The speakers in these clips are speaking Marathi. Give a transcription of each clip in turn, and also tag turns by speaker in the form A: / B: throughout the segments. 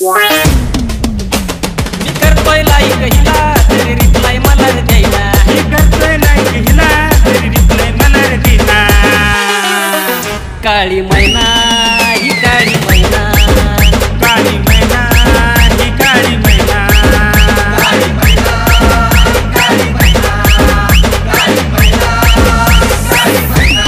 A: मी करतोय लाईक हिला तरी रिप्लाय मला द्यायला,
B: मी करतोय लाईक हिला तरी रिप्लाय मला देईना।
A: काळी मैना ही काळी मैना,
B: काळी मैना ही काळी मैना,
C: काळी मैना काळी मैना काळी मैना काळी मैना।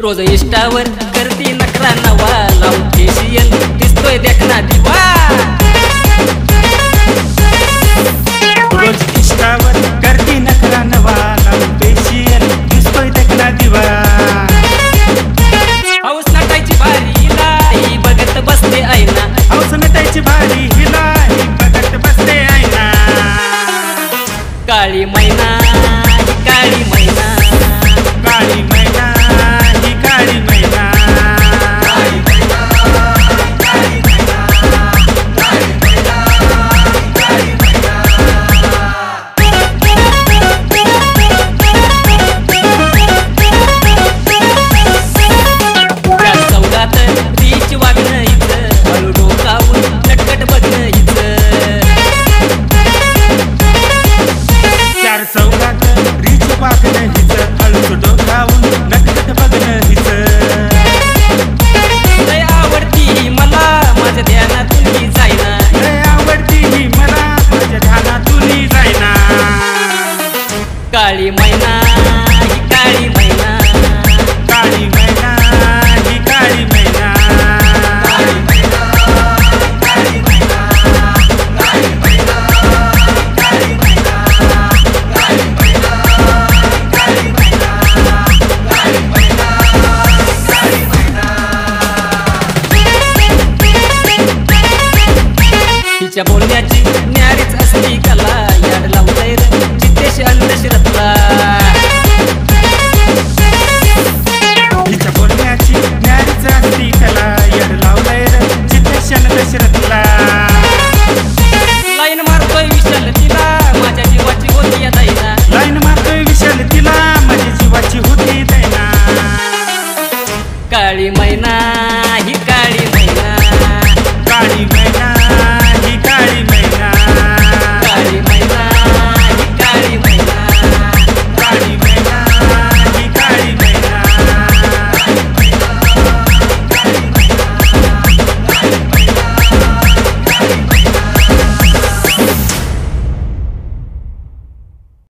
A: रोज इंस्टावर